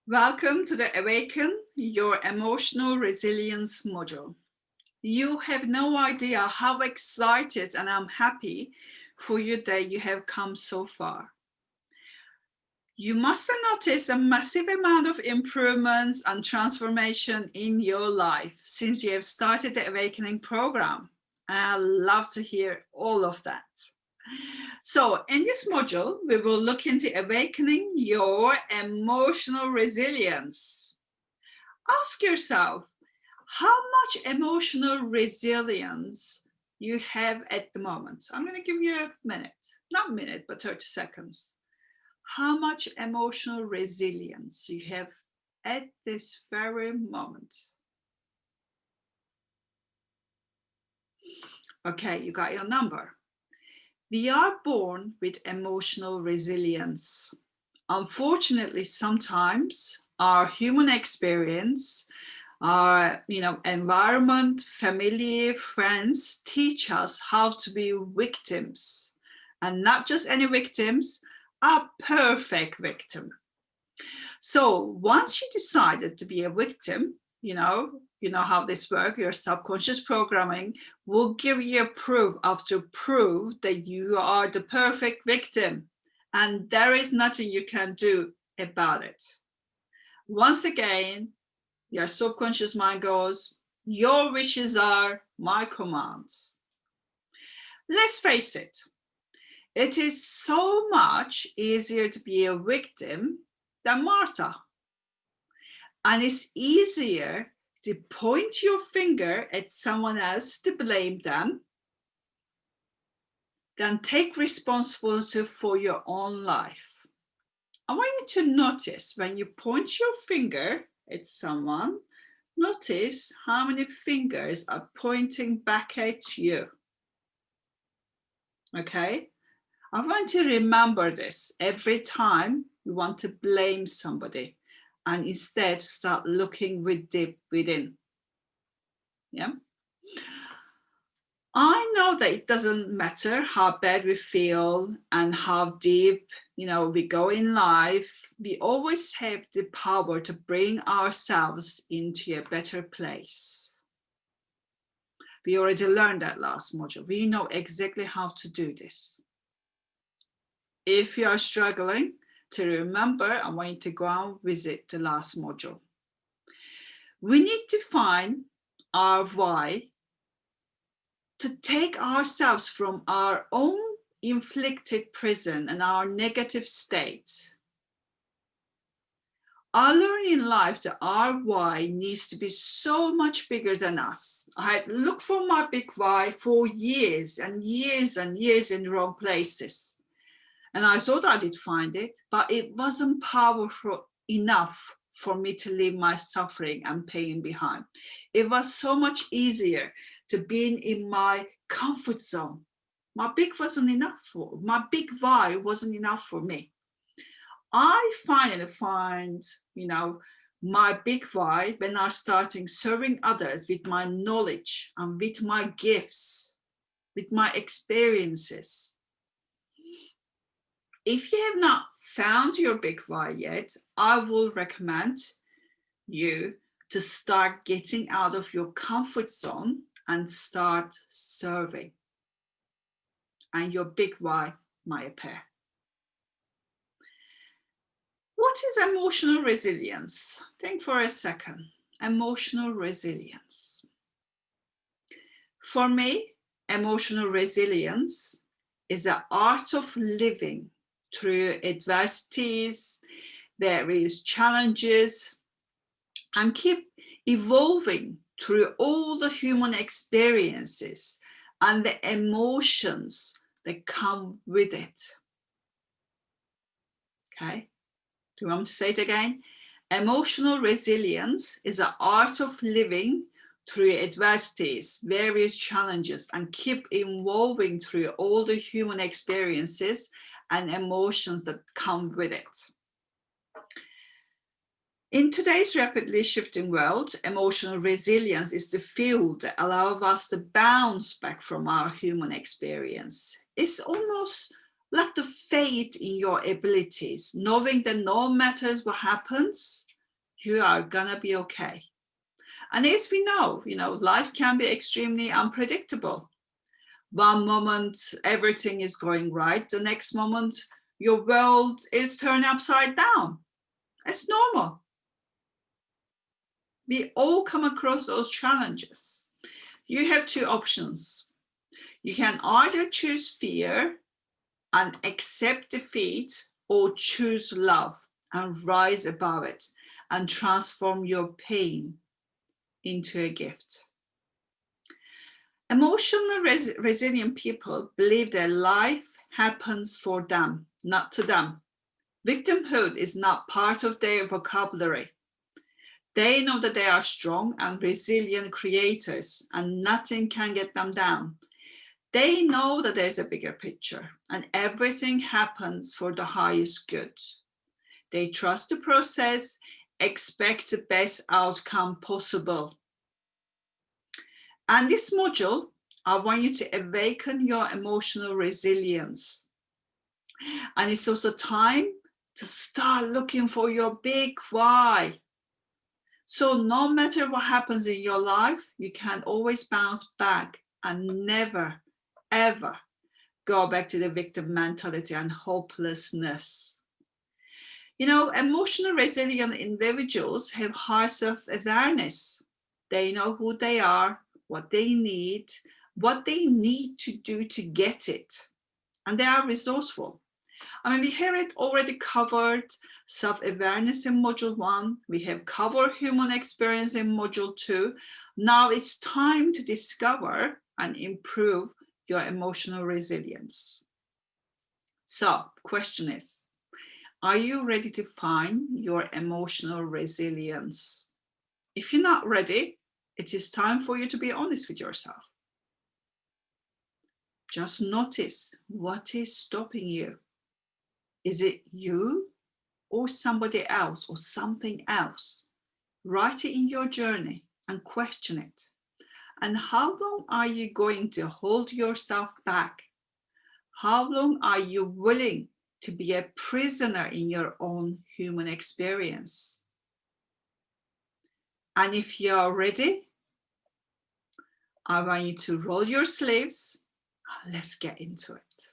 Welcome to the Awaken Your Emotional Resilience module. You have no idea how excited and I'm happy for you that you have come so far. You must have noticed a massive amount of improvements and transformation in your life since you have started the Awakening program. I love to hear all of that. So in this module, we will look into awakening your emotional resilience. Ask yourself how much emotional resilience you have at the moment. I'm going to give you a minute, not a minute, but 30 seconds. How much emotional resilience you have at this very moment. Okay, you got your number. We are born with emotional resilience. Unfortunately, sometimes our human experience, our environment, family, friends teach us how to be victims, and not just any victims, a perfect victim. So once you decided to be a victim, you know how this works. Your subconscious programming will give you proof after proof that you are the perfect victim, and there is nothing you can do about it. Once again, your subconscious mind goes, your wishes are my commands. Let's face it, it is so much easier to be a victim than martyr. And it's easier to point your finger at someone else to blame them than take responsibility for your own life. I want you to notice when you point your finger at someone, notice how many fingers are pointing back at you. Okay? I want you to remember this every time you want to blame somebody, and instead start looking deep within. Yeah. I know that it doesn't matter how bad we feel and how deep, we go in life. We always have the power to bring ourselves into a better place. We already learned that last module. We know exactly how to do this. If you are struggling to remember, I want you to go and visit the last module. We need to find our why, to take ourselves from our own inflicted prison and our negative state. I learned in life that our why needs to be so much bigger than us. I had looked for my big why for years and years and years in the wrong places. And I thought I did find it, but it wasn't powerful enough for me to leave my suffering and pain behind. It was so much easier to be in my comfort zone. My big why wasn't enough for me. I finally find, my big why when I started serving others with my knowledge and with my gifts, with my experiences. If you have not found your big why yet, I will recommend you to start getting out of your comfort zone and start serving. And your big why might appear. What is emotional resilience? Think for a second. Emotional resilience. For me, emotional resilience is the art of living through adversities, various challenges, and keep evolving through all the human experiences and the emotions that come with it. Okay, do you want me to say it again? Emotional resilience is the art of living through adversities, various challenges, and keep evolving through all the human experiences and emotions that come with it. In today's rapidly shifting world, emotional resilience is the field that allows us to bounce back from our human experience. It's almost like the faith in your abilities, knowing that no matter what happens, You are gonna be okay. And as we know, life can be extremely unpredictable. One moment, everything is going right. The next moment, your world is turned upside down. It's normal. We all come across those challenges. You have two options. You can either choose fear and accept defeat, or choose love and rise above it and transform your pain into a gift. Emotionally resilient people believe that life happens for them, not to them. Victimhood is not part of their vocabulary. They know that they are strong and resilient creators and nothing can get them down. They know that there's a bigger picture and everything happens for the highest good. They trust the process, expect the best outcome possible. And this module, I want you to awaken your emotional resilience. And it's also time to start looking for your big why. So no matter what happens in your life, you can always bounce back and never, ever go back to the victim mentality and hopelessness. Emotional resilient individuals have high self-awareness. They know who they are, what they need to do to get it. And they are resourceful. We have it already covered self-awareness in module 1. We have covered human experience in module 2. Now it's time to discover and improve your emotional resilience. So, question is, are you ready to find your emotional resilience? If you're not ready, it is time for you to be honest with yourself. Just notice what is stopping you. Is it you or somebody else or something else? Write it in your journey and question it. And how long are you going to hold yourself back? How long are you willing to be a prisoner in your own human experience? And if you're ready, I want you to roll your sleeves. Let's get into it.